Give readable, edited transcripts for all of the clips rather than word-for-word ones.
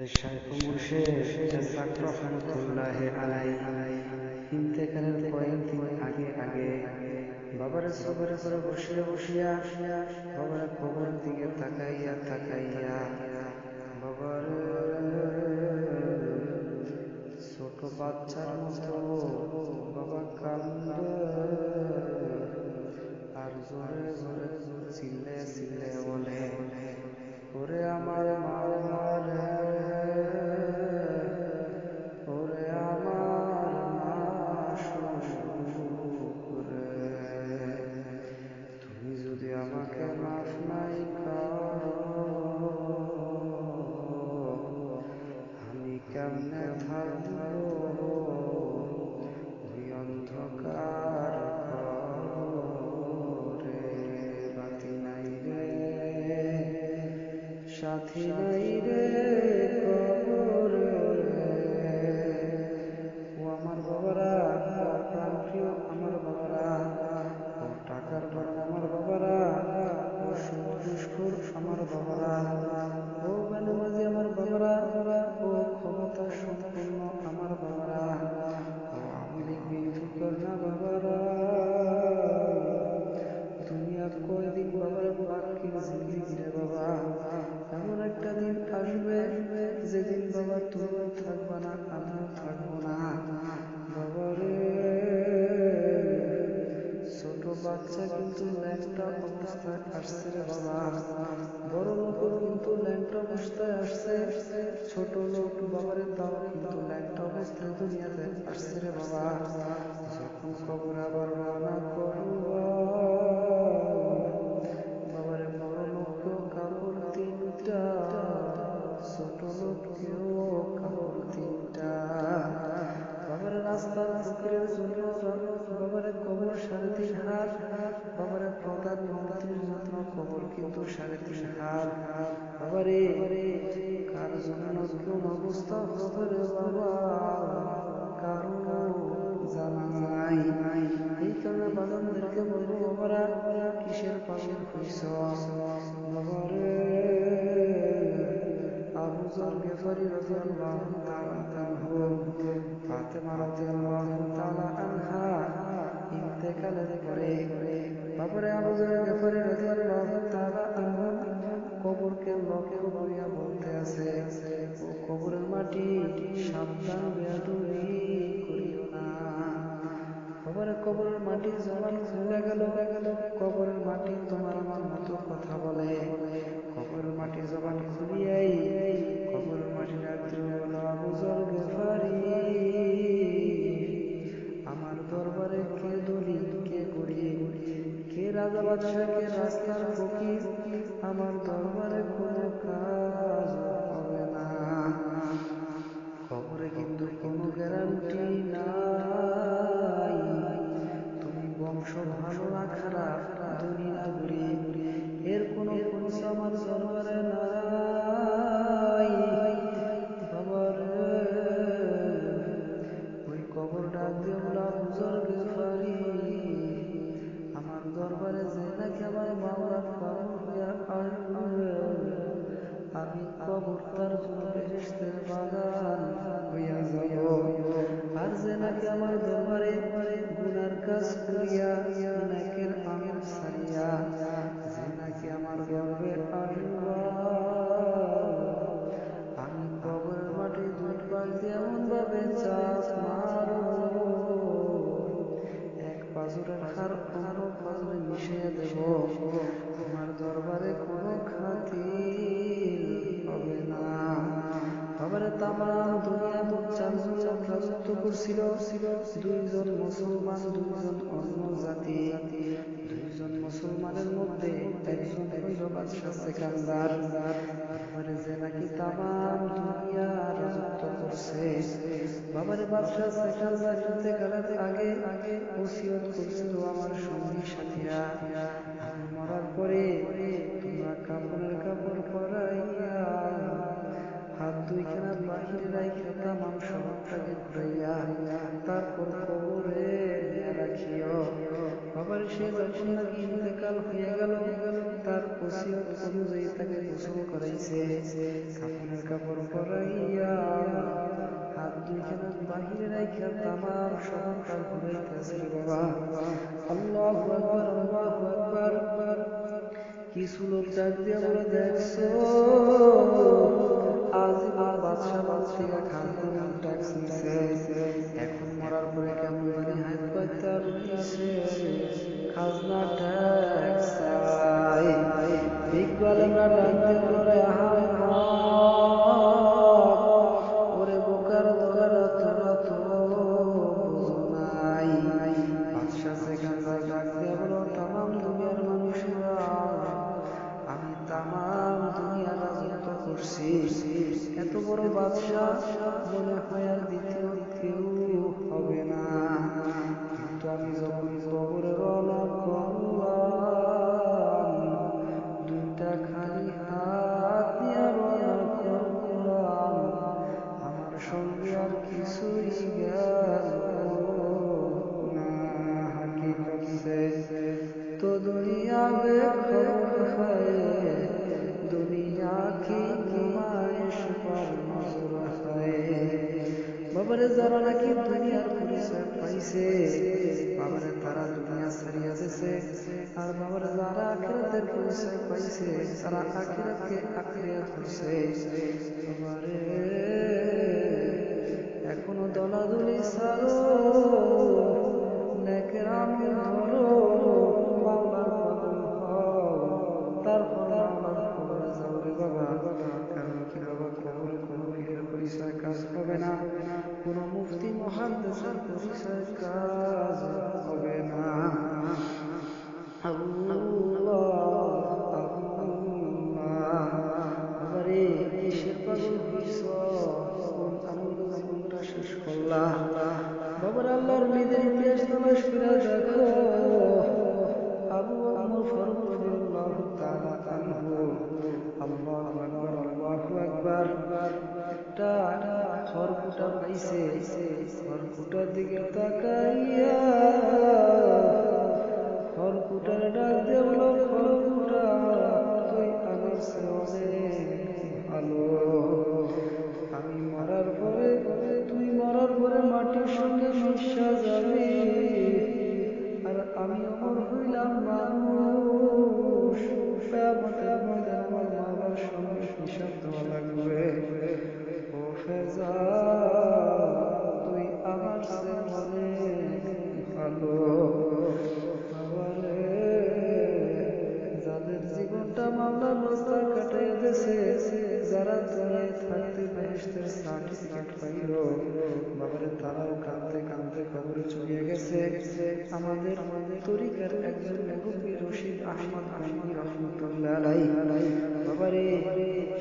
শাইখ মুর্শিদ ইসহাক রহমাতুল্লাহ আলাইহি ইন্তেকালের কয়েকদিন আগে বাবার সবরে করে বসিয়া বাবার কবরের দিকে তাকাইয়া বাবার ছোট বাচ্চার মতো বাবা কান্দে আর জোরে জোরে চিল্লে বলে, ওরে আমার মা রে, ওরে আমার মাশরুক রে, তুমি যদি আমাকে মাফ নাই করো আমি কেমনে থাকবো ওই অন্ধকার কবরে। বাতি নাই রে, সাথী নাই রে কবর রে। ও আমার বাবারা, প্রাণ প্রিয় আমার বাবারা, ও টাকার গরম আমার বাবারা, ও সুদঘুষখোর আমার বাবারা, ও বেনামাজি আমার বাবারা, ও ক্ষমতা সম্পন্ন আমার বাবারা, ও আওয়ামী লীগ বিএনপি করনা বাবারা, দুনিয়ার কয়দিন বাবারা বাকির জিন্দেগি রে বাবা। এমন একটা দিন আসবে যেদিন বাবা তুমি থাকবা না, আমিও থাকবো না বাবারে। ছোট বাচ্চা কিন্তু ল্যাংটা অবস্থায় আসছে রে বাবা, বড় লোকও কিন্তু ল্যাংটা অবস্থায় আসছে, ছোট লোক বাবারে তাও কিন্তু ল্যাংটা অবস্থায় দুনিয়াতে আসছে রে বাবা। যখন কবর আবার রওনা করবা বাবারে, বড় লোককেও কাপড় তিনটা, ছোট লোককেও কাপড় তিনটা। বাবারে রাস্তার ফকিরের জন্য বাবারে কবর 3.5 হাত, বাবারে প্রধানমন্ত্রীর জন্য কবর কিন্তু 3.5 হাত। বাবারে কার জন্য কোন অবস্থা হবে রে বাবা কারো জানা নাই। এই কারণে বাগানদেরকে বলবো বাবারা, কিসের পাগল হইছ বাবারে। আবু যর গিফারি রাদিয়াল্লাহু তাআলা আনহু, ফাতেমা রাদিয়াল্লাহু তাআলা আনহা ইন্তেকালের পরে বাবারে আবু যর গিফারি রাদিয়াল্লাহু তাআলা আনহু কবরকে লক্ষ্য করিয়া বলতে আছে, ও কবরের মাটি সাবধান, বেয়াদবি করিও না। বাবারে কবরের মাটির জবান খুলে গেল, কবরের মাটি তোমার আমার মতো কথা বলে। কবরের মাটি জবান খুলিয়াই কবরের মাটি ডাক দিয়ে বলো, আবু যর গিফারি আমার দরবারে কে দলিল, কে গরিব, কে রাজা বাদশাহ, কে রাস্তার ফকির, আমার দরবারে কোনো কাজ হবে না। কবরে কিন্তু কোনো গ্যারান্টি নাই তুমি বংশ ভালো না খারাপ, ধনী না গরিব, এর কোনো পরিচয় আমার দরবারে নাই বাবারে। ওই কবর ডাক দিয়ে বলা, আবু যর গিফারি আমার দরবারে যে নাকি আমার মাওলা পাগল হইয়া আসবে, আমি কবর তার জন্য বেহেশতের বাগান হইয়া যাব। আর যে নাকি আমার দরবারে গুনার কাজ করিয়া নেকের আমল ছাড়িয়া যে নাকি আমার গর্বে আসবা, আমি কবরের মাটি 2 পাশ দিয়ে এমন ভাবে চাপ মারব, এক পাজরের হাড় অন্য পাজরে মিশিয়ে দেব, আমার দরবারে কোনো খাতির হবে না। বাবারে তামাম দুনিয়া মোট 4 জন লোক রাজত্ব করছিল, 2 জন মুসলমান, 2 জন অন্য জাতি। 2 জন মুসলমানের মধ্যে একজন হইল বাদশাহ সেকান্দার, বাবারে যে নাকি তামাম দুনিয়া রাজত্ব করছে। বাবারে বাদশাহ সেকান্দার ইন্তেকালের আগে ওসিয়ত করছিল, আমার সঙ্গী সাথীরা আমি মরার পরে তোমরা কাফনের কাপড় পরাইয়া হাত 2খানা বাহিরে রাখিয়া তামাম শহরটাকে ঘুরাইয়া তারপর কবরে রাখিও। বাবার সে যখন নাকি ইন্তেকাল হয়ে গেল, তার ওসিয়ত অনুযায়ী তাকে গোসল করাইছে, কাফনের কাপড় পরাই শরীরটা ঘুরাইতেছে বাবা। আল্লাহু আকবার, আল্লাহু আকবার। কিছু লোক ডাক দিয়ে বলে, দেখছো আজীবন বাদশা বাদশিরা খাজনা ট্যাক্স নিছে, এখন মরার পরে কেমন জানি হাত পাইতে আর নিছে খাজনা ট্যাক্স চাই। ইকবাল আমরা ডাক দিয়ে বলে, ওরে বোকার দোকারা তোরা তো বুঝো নাই। বাদশা সেখান থেকে ডাক দিয়ে বলো, তামাম দুনিয়ার মানুষেরা, আমি তামাম দুনিয়া রাজত্ব করছি, এত বড় বাদশা মনে হয় আর দ্বিতীয় কেউ হবে না। কিন্তু আমি যখন কবরে রওনা করলাম, দুইটা খালি হাত নিয়ে রওনা করলাম, আমার সঙ্গে আর কিছুই গেল না। হাকিকত সে তো দুনিয়া में खबर है, दुनिया की नुमाइश पर नजर है। বাবারে যারা নাকি দুনিয়ার পরিচয় পাইছে, বাবারে তারা দুনিয়া ছাড়িয়া দিছে, আর বাবারে যারা আখিরাতের পরিচয় পাইছে তারা আখিরাতকে আঁকড়িয়া ধরছে। বাবারে এখনো দলাদলি ছাড়ো, নেকের আমল ধরো, মাওলার পাগল হও, তারপর মাওলার কবরে যাও রে বাবা। কারণ কি বাবা, কবরে কোনো পীরের পরিচয় কাজ হবে না, কোনো মুফতি মুহাদ্দিসের পরিচয় কাজ হবে না। বাবারে কিসের পাগল হইছ, কোন আনন্দ জীবনটা শেষ করলা? বাবার আল্লাহর নিজের ইতিহাস তালাশ করে দেখো। আবু আমর ফারুক রাদিয়াল্লাহু তাআলা আনহু, আল্লাহু আকবার, আল্লাহু আকবার, একটা খড়কুটা পাইছে, খড়কুটার দিকে তাকাইয়া খড়কুটার ডাক দিয়ে বলো, খড়কুটা তুই আমার অনেক ভালো, আমি মরার পরে, তুই মরার পরে মাটির সঙ্গে মিশা যাবি, আর আমি অমর হইলাম মানুষ, কিয়ামতের ময়দানে আমার মাওলার সঙ্গে হিসাব দেওয়া লাগবে। ও ফেজা তুই আমার চেয়ে অনেক ভালো। বাবারে যাদের জীবনটা মাওলার রাস্তায় কাটাইয়া দিয়েছে, যারা দুনিয়ায় থাকতে বেহেশতের সার্টিফিকেট পাইল, বাবারে তারাও কাঁদতে কাঁদতে কবরে চলে গেছে। আমাদের তরিকার একজন মুরব্বী রশিদ আহমদ গঙ্গি রহমতুল্লাহ আলাইহি, বাবারে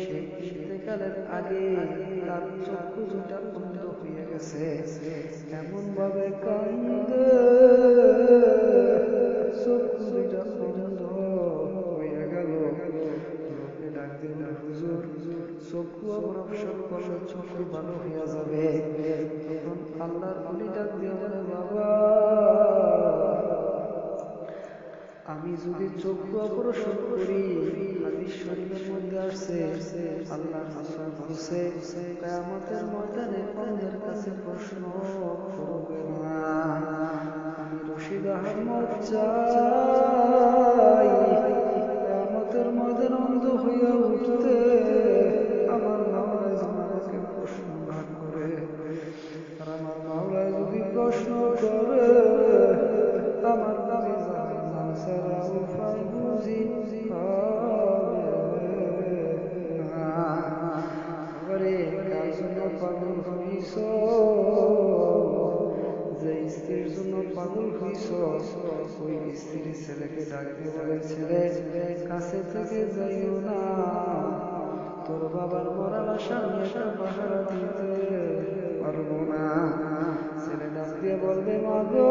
সে ইন্তেকালের আগে তার চক্ষু দুটা বন্ধ হয়ে গেছে, এমন ভাবে কান্দে চক্ষু দুটা বন্ধ হয়ে গেল। লোকে ডাক দিল, হুজুর চক্ষু অপারেশন করলে চক্ষু ভালো হয়ে যাবে। তখন আল্লাহর ওলি ডাক দিয়ে বলে, বাবা আমি যদি চক্ষু অপারেশন করি, হাদিস শরীফের মধ্যে আসছে আল্লাহর রাসূল বলছে, কিয়ামতের ময়দানে অন্ধের কাছে প্রশ্ন করবে না। আমি রশিদ আহমদ চাই কিয়ামতের ময়দানে অন্ধ হইয়া উঠতে, আমার মাওলা আমাকে প্রশ্ন না করে। আর আমার মাওলা যদি প্রশ্ন করে, আমার বুঝি জাহান্নাম ছাড়া উপায় বুঝি হবে না। ওরে কার জন্য পাগল হইছ, যে স্ত্রীর জন্য পাগল হইছ, ওই স্ত্রী ছেলেকে ডাক দিয়ে বলে, ছেলে কাছে থেকে যাইও না, তোর বাবার মরার আশা নিয়ে একটা পাহারা দিতে পারবো না। ছেলে ডাক দিয়ে বলবে, মা গো